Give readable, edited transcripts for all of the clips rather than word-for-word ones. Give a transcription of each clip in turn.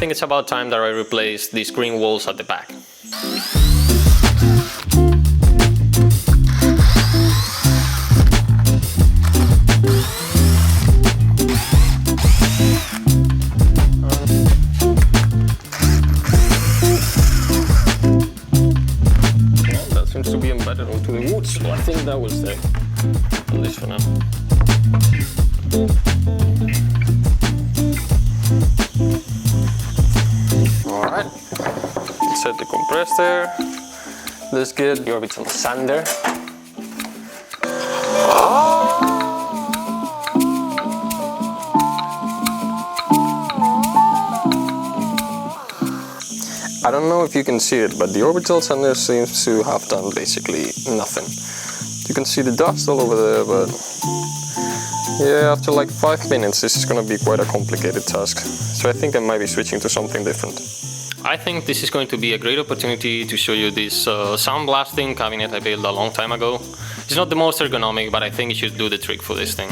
think it's about time that I replace these green walls at the back. That seems to be embedded onto the wood, so I think that will stay on this for now. Alright, set the compressor. Let's get the orbital sander. I don't know if you can see it, but the orbital sander seems to have done basically nothing. You can see the dust all over there, but yeah, after like 5 minutes this is going to be quite a complicated task. So I think I might be switching to something different. I think this is going to be a great opportunity to show you this sound blasting cabinet I built a long time ago. It's not the most ergonomic, but I think it should do the trick for this thing.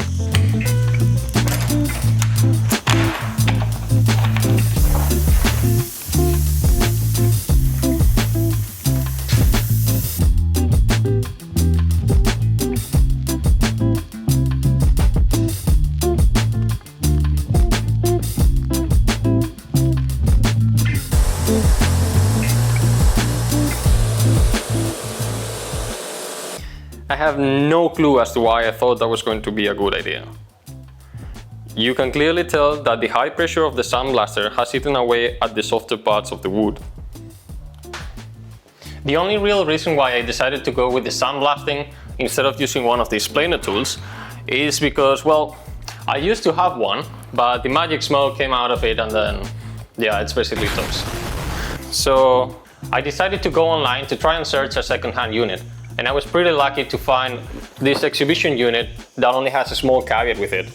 I have no clue as to why I thought that was going to be a good idea. You can clearly tell that the high pressure of the sandblaster has eaten away at the softer parts of the wood. The only real reason why I decided to go with the sandblasting instead of using one of these planer tools is because, well, I used to have one, but the magic smoke came out of it and then, yeah, it's basically toast. So I decided to go online to try and search a second-hand unit. And I was pretty lucky to find this exhibition unit that only has a small caveat with it.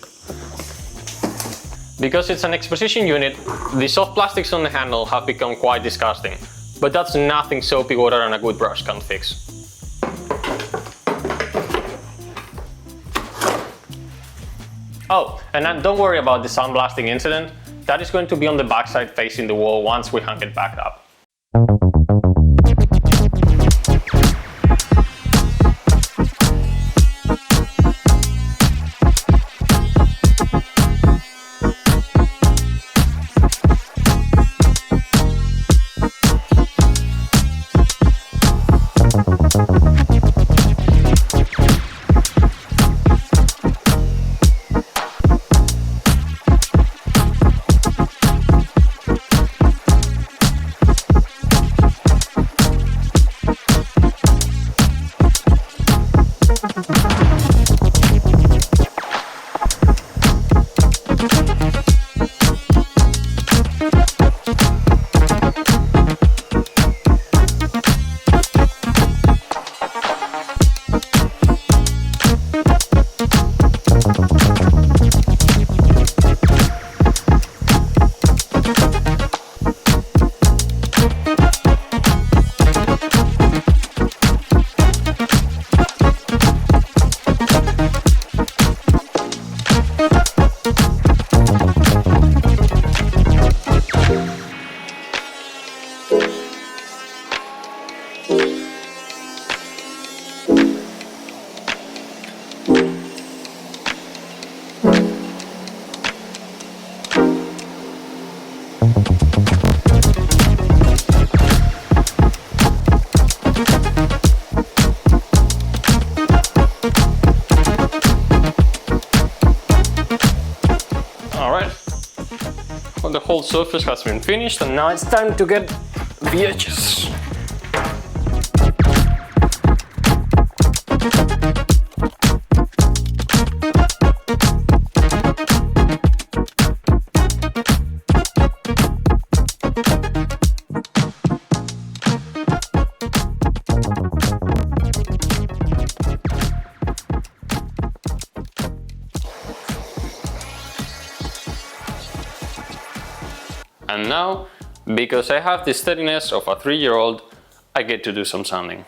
Because it's an exposition unit, the soft plastics on the handle have become quite disgusting. But that's nothing soapy water and a good brush can't fix. Oh, and don't worry about the sandblasting incident. That is going to be on the backside facing the wall once we hang it back up. The whole surface has been finished and now it's time to get the edges. And now, because I have the steadiness of a 3-year-old, I get to do some sanding.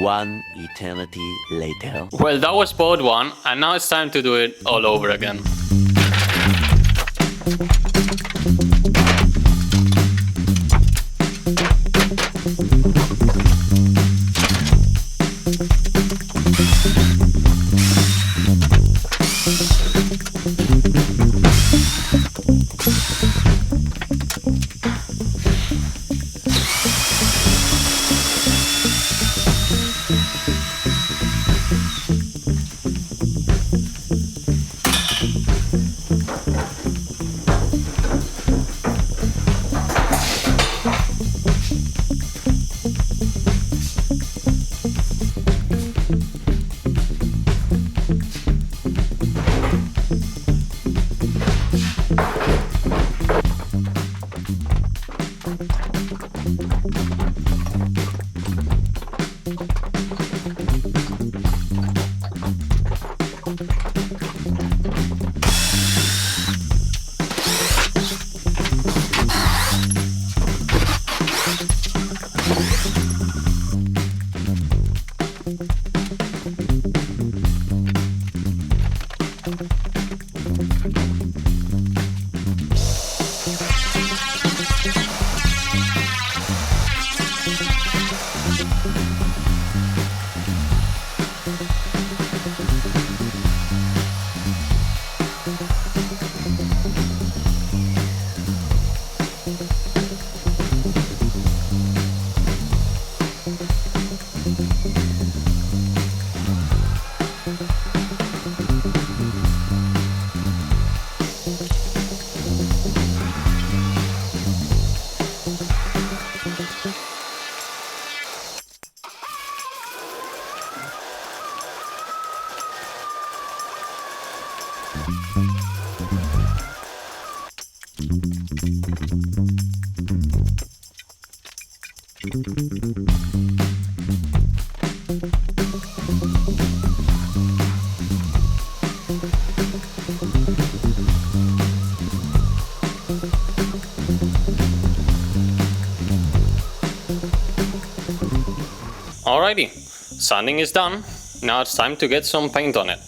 One eternity later. Well, that was board 1, and now it's time to do it all over again. Alrighty, sanding is done. Now it's time to get some paint on it.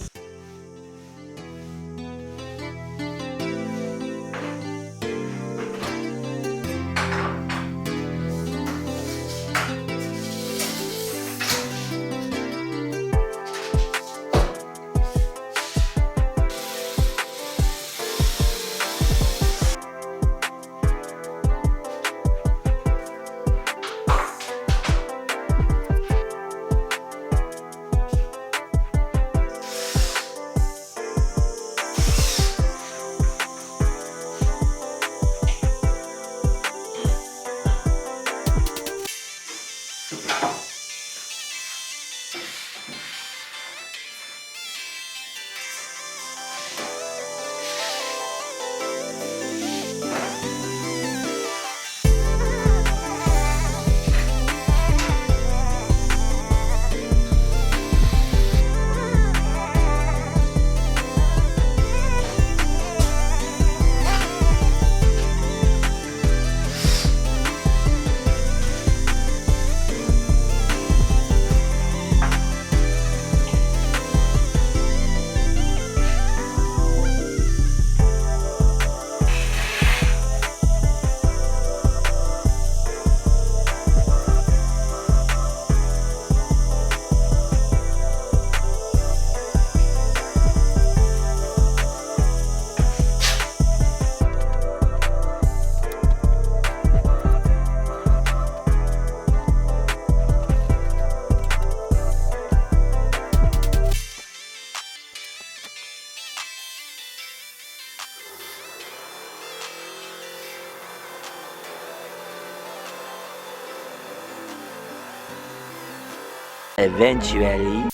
Eventually.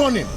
on him.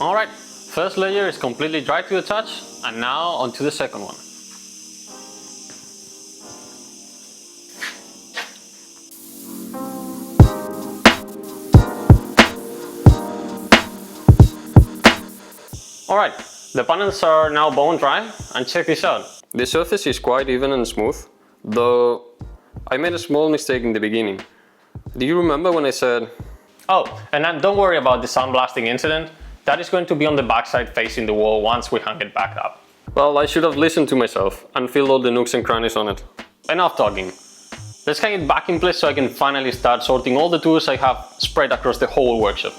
Alright, first layer is completely dry to the touch, and now onto the second one. Alright, the panels are now bone dry, and check this out. The surface is quite even and smooth, though I made a small mistake in the beginning. Do you remember when I said... Oh, and then don't worry about the sandblasting incident. That is going to be on the backside facing the wall once we hang it back up. Well, I should have listened to myself and filled all the nooks and crannies on it. Enough talking. Let's hang it back in place so I can finally start sorting all the tools I have spread across the whole workshop.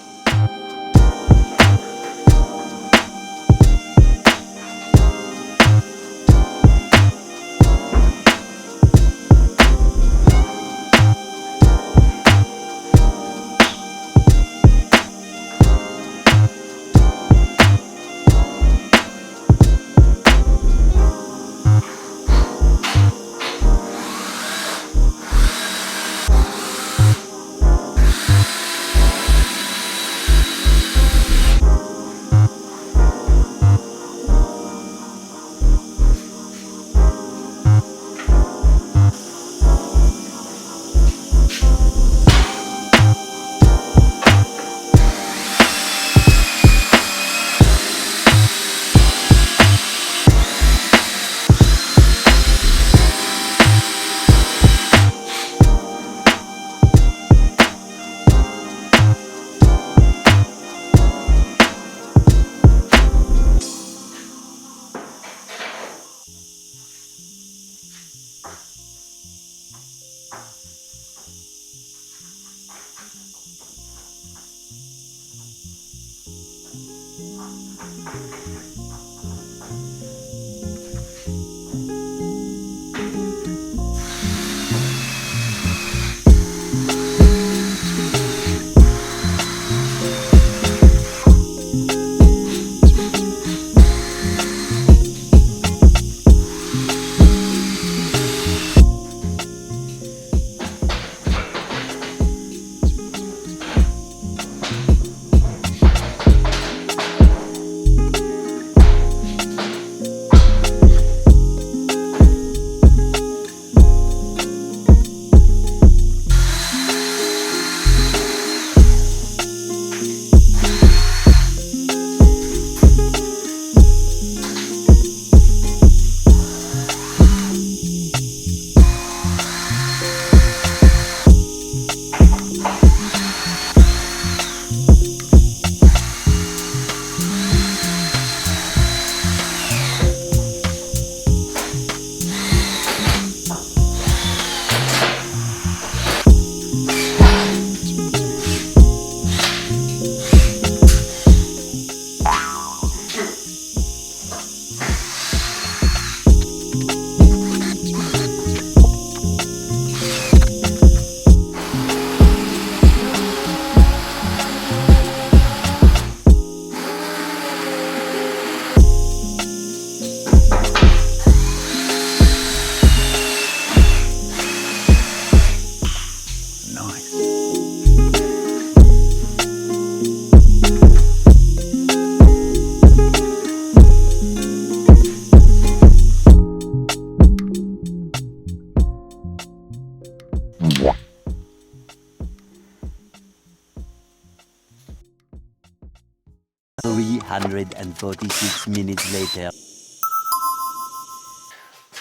346 minutes later.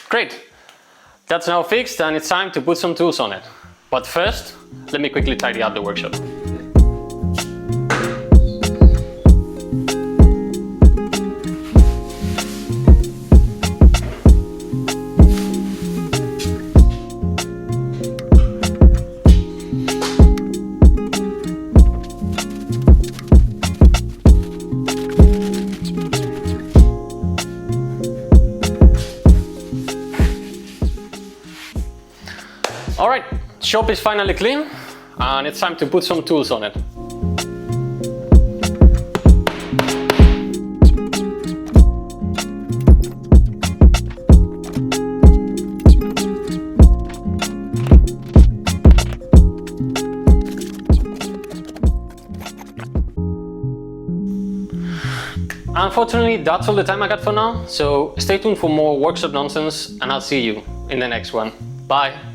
Great! That's now fixed and it's time to put some tools on it. But first, let me quickly tidy up the workshop. Alright, shop is finally clean and it's time to put some tools on it. Unfortunately, that's all the time I got for now, so stay tuned for more workshop nonsense and I'll see you in the next one. Bye!